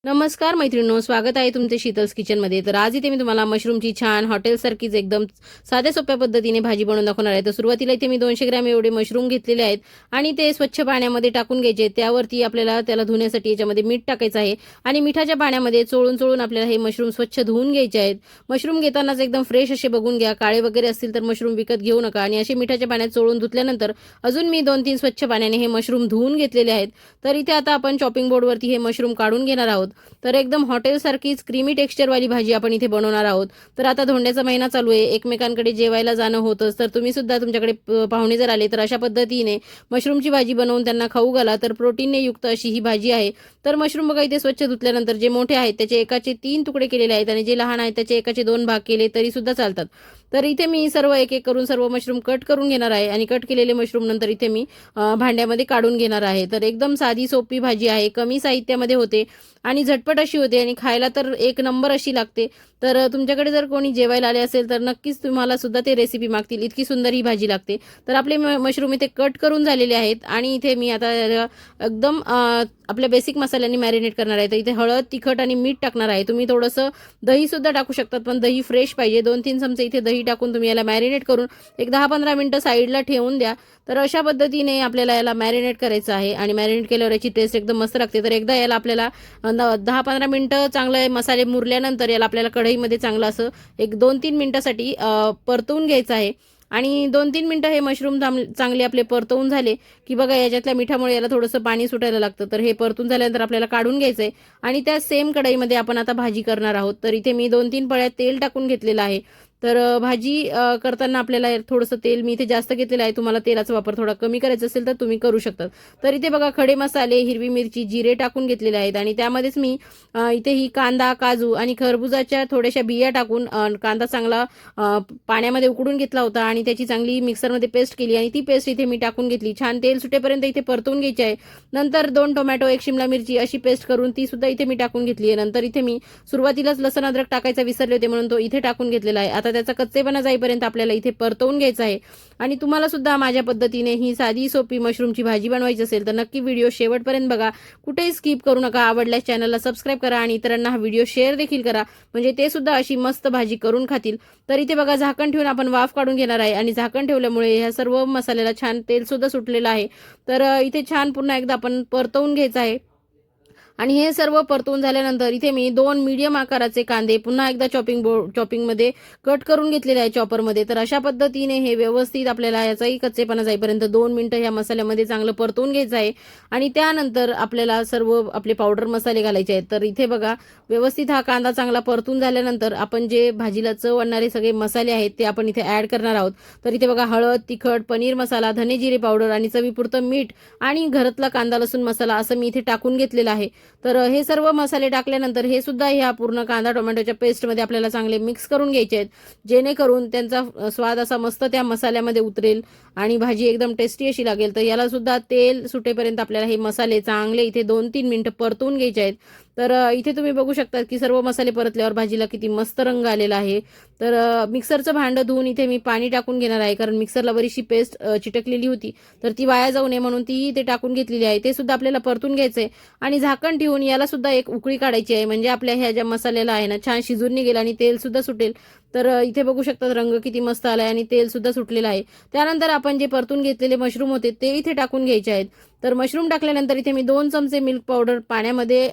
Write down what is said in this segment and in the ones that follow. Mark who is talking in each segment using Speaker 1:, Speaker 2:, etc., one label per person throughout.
Speaker 1: नमस्कार मैत्रिणींनो, स्वागत आहे तुमचे शीतल्स किचनमध्ये. तर आज इथे मी तुम्हाला मशरूमची छान हॉटेलसारखीच एकदम साध्या सोप्या पद्धतीने भाजी बनवून दाखवणार आहे. तर सुरुवातीला इथे मी 200 ग्रॅम एवढे मशरूम घेतलेले आहेत आणि ते स्वच्छ पाण्यामध्ये टाकून घ्यायचे. त्यावरती आपल्याला त्याला धुण्यासाठी याच्यामध्ये मीठ टाकायचं आहे आणि मिठाच्या पाण्यामध्ये चोळून चोळून आपल्याला हे मशरूम स्वच्छ धुवून घ्यायचे आहेत. मशरूम घेतानाच एकदम फ्रेश असे बघून घ्या. काळे वगैरे असतील तर मशरूम विकत घेऊ नका आणि असे मिठाच्या पाण्यात चोळून धुतल्यानंतर अजून मी 2-3 स्वच्छ पाण्याने हे मशरूम धुवून घेतलेले आहेत. तर इथे आता आपण चॉपिंग बोर्डवरती हे मशरूम काढून घेणार आहोत. तर एकदम हॉटेलसारखीच क्रीमी टेक्स्चरवाली भाजी आपण इथे बनवणार आहोत. तर आता धोंड्याचा महिना चालू आहे, एकमेकांकडे जेवायला जाणं होतंच. तर तुम्ही सुद्धा तुमच्याकडे पाहुणे जर आले तर अशा पद्धतीने मशरूमची भाजी बनवून त्यांना खाऊ घाला. तर प्रोटीनने युक्त अशी ही भाजी आहे. तर मशरूम बघा इथे स्वच्छ धुतल्यानंतर जे मोठे आहेत त्याचे एकाचे 3 तुकडे केलेले आहेत आणि जे लहान आहेत त्याचे एकाचे 2 भाग केले तरी सुद्धा चालतात. तर इथे मी सर्व एक एक करून सर्व मशरूम कट करून घेणार आहे आणि कट केलेले मशरूम नंतर इथे मी भांड्यामध्ये काढून घेणार आहे. तर एकदम साधी सोपी भाजी आहे, कमी साहित्यामध्ये होते आणि झटपट अशी होते आणि खायला तर एक नंबर अशी लागते. तर तुमच्याकडे जर कोणी जेवायला आले असेल तर नक्कीच तुम्हाला सुद्धा ते रेसिपी मागतील, इतकी सुंदर ही भाजी लागते. तर आपले मशरूम इथे कट करून झालेले आहेत आणि इथे मी आता एकदम आपल्या बेसिक मसाल्यांनी मॅरिनेट करणार आहे. तर इथे हळद, तिखट आणि मीठ टाकणार आहे. तुम्ही थोडंसं दही सुद्धा टाकू शकतात, पण दही फ्रेश पाहिजे. 2-3 चमचे इथे दही टाकून तुम्ही याला मॅरिनेट करून एक 10-15 मिनिटं साईडला ठेवून द्या. तर अशा पद्धतीने आपल्याला याला मॅरिनेट करायचं आहे आणि मॅरिनेट केल्यावर याची टेस्ट एकदम मस्त लागते. तर एकदा याला आपल्याला 10-15 मिनिटं चांगले मसाले मुरल्यानंतर याला आपल्याला कढईमध्ये चांगलं असं एक 2-3 मिनिटासाठी परतवून घ्यायचं आहे. आणि 2-3 मिनिटं हे मशरूम चांगले आपले परतवून झाले की बघा याच्यातल्या मिठामुळे याला थोडंसं पाणी सुटायला लागतं. तर हे परतून झाल्यानंतर आपल्याला काढून घ्यायचं आहे आणि त्या सेम कढईमध्ये आपण आता भाजी करणार आहोत. तर इथे मी 2-3 पळ्या तेल टाकून घेतलेलं आहे. तर भाजी करताना आपल्याला थोडंसं तेल मी इथे जास्त घेतलेलं आहे. तुम्हाला तेलाचा वापर थोडा कमी करायचा असेल तर तुम्ही करू शकता. तर इथे बघा खडे मसाले, हिरवी मिरची, जिरे टाकून घेतलेले आहेत आणि त्यामध्येच मी इथे ही कांदा, काजू आणि खरबुजाच्या थोड्याशा बिया टाकून कांदा चांगला पाण्यामध्ये उकडून घेतला होता आणि त्याची चांगली मिक्सरमध्ये पेस्ट केली आणि ती पेस्ट इथे मी टाकून घेतली. छान तेल सुटेपर्यंत इथे परतवून घ्यायची आहे. नंतर 2 टोमॅटो, 1 शिमला मिरची अशी पेस्ट करून ती सुद्धा इथे मी टाकून घेतली आहे. नंतर इथे मी सुरुवातीलाच लसण अद्रक टाकायचा विसरले होते म्हणून तो इथे टाकून घेतलेला आहे. आता त्याचा कच्चेपणा जाईपर्यंत आपल्याला इथे परतवून घ्यायचा आहे. आणि तुम्हाला सुद्धा माझ्या पद्धतीने ही साधी सोपी मशरूमची भाजी बनवायची असेल तर नक्की व्हिडिओ शेवटपर्यंत बघा, कुठेही स्किप करू नका. आवडल्यास चॅनलला सबस्क्राईब करा आणि इतरांना हा व्हिडिओ शेअर देखील करा, म्हणजे ते सुद्धा अशी मस्त भाजी करून खातील. तर इथे बघा झाकण ठेवून आपण वाफ काढून घेणार आहे आणि झाकण ठेवल्यामुळे ह्या सर्व मसाल्याला छान तेल सुद्धा सुटलेलं आहे. तर इथे छान पुन्हा एकदा आपण परतवून घ्यायचं आहे. आणि हे सर्व परतवून झाल्यानंतर इथे मी 2 मीडियम आकाराचे कांदे पुन्हा एकदा चॉपिंगमध्ये कट करून घेतलेले आहे चॉपरमध्ये. तर अशा पद्धतीने हे व्यवस्थित आपल्याला याचाही कच्चेपणा जाईपर्यंत 2 मिनिटं ह्या मसाल्यामध्ये चांगलं परतवून घ्यायचं आहे. आणि त्यानंतर आपल्याला सर्व आपले पावडर मसाले घालायचे आहेत. तर इथे बघा व्यवस्थित हा कांदा चांगला परतून झाल्यानंतर आपण जे भाजीला चव आणणारे सगळे मसाले आहेत ते आपण इथे ॲड करणार आहोत. तर इथे बघा हळद, तिखट, पनीर मसाला, धने जिरे पावडर आणि चवीपुरतं मीठ आणि घरातला कांदा लसूण मसाला असं मी इथे टाकून घेतलेला आहे. तर हे सर्व मसाले टाकल्यानंतर हे सुद्धा ह्या पूर्ण कांदा टोमॅटोच्या पेस्टमध्ये आपल्याला चांगले मिक्स करून घ्यायचे आहेत, जेणेकरून त्यांचा स्वाद असा मस्त त्या मसाल्यामध्ये उतरेल आणि भाजी एकदम टेस्टी अशी लागेल. तर याला सुद्धा तेल सुटेपर्यंत आपल्याला हे मसाले चांगले इथे 2-3 मिनिटं परतवून घ्यायचे आहेत. तर इथे तुम्ही बघू शकता की सर्व मसाले परतल्यावर भाजीला किती मस्त रंग आलेला आहे. तर मिक्सरचं भांडं धुवून इथे मी पाणी टाकून घेणार आहे, कारण मिक्सरला बरीचशी पेस्ट चिटकलेली होती तर ती वाया जाऊ नये म्हणून ती इथे टाकून घेतलेली आहे. ते सुद्धा आपल्याला परतून घ्यायचं आहे आणि झाकण ठेवून याला सुद्धा एक उकळी काढायची आहे, म्हणजे आपल्या ह्या ज्या मसाल्याला आहे ना छान शिजून निघेल आणि तेल सुद्धा सुटेल. तर इथे बघू शकता रंग किती मस्त आलाय आणि तेल सुद्धा सुटलेलं आहे. त्यानंतर आपण जे परतून घेतलेले मशरूम होते ते इथे टाकून घ्यायचे आहेत. तर मशरूम टाकल्यानंतर इथे मी 2 चमचे मिल्क पावडर पाण्यामध्ये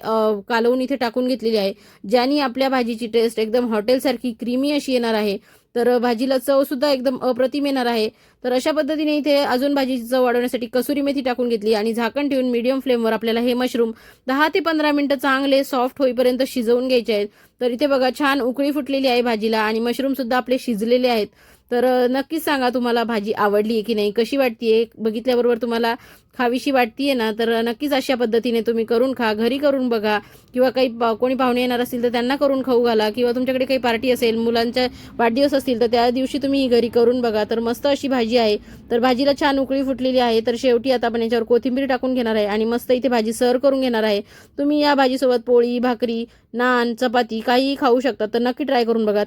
Speaker 1: कालवून इथे टाकून घेतलेली आहे, ज्याने आपल्या भाजीची टेस्ट एकदम हॉटेलसारखी क्रीमी अशी येणार आहे. तर भाजीला चव सुद्धा एकदम अप्रतिम येणार आहे. तर अशा पद्धतीने इथे अजून भाजीची चव वाढवण्यासाठी कसुरी मेथी टाकून घेतली आणि झाकण ठेवून मीडियम फ्लेमवर आपल्याला हे मशरूम 10 ते 15 मिनिटं चांगले सॉफ्ट होईपर्यंत शिजवून घ्यायचे आहेत. तर इथे बघा छान उकळी फुटलेली आहे भाजीला आणि मशरूम सुद्धा आपले शिजलेले आहेत. तर नक्कीच सांगा तुम्हाला भाजी आवडली आहे की नाही, कशी वाटतीये, बघितल्याबरोबर तुम्हाला खावीशी वाटतीये ना. तर नक्कीच अशा पद्धतीने तुम्ही करून खा, घरी करून बघा किंवा काही कोणी पाहुणे येणार असतील तर त्यांना करून खाऊ घाला किंवा तुमच्याकडे काही पार्टी असेल, मुलांच्या वाढदिवस असतील तर त्या दिवशी तुम्ही घरी करून बघा. तर मस्त अशी भाजी आहे. तर भाजीला छान उकळी फुटलेली आहे. तर शेवटी आता आपण याच्यावर कोथिंबीर टाकून घेणार आहे आणि मस्त इथे भाजी सर्व करून घेणार आहे. तुम्ही या भाजीसोबत पोळी, भाकरी, नान, चपाती काहीही खाऊ शकता. तर नक्की ट्राय करून बघा.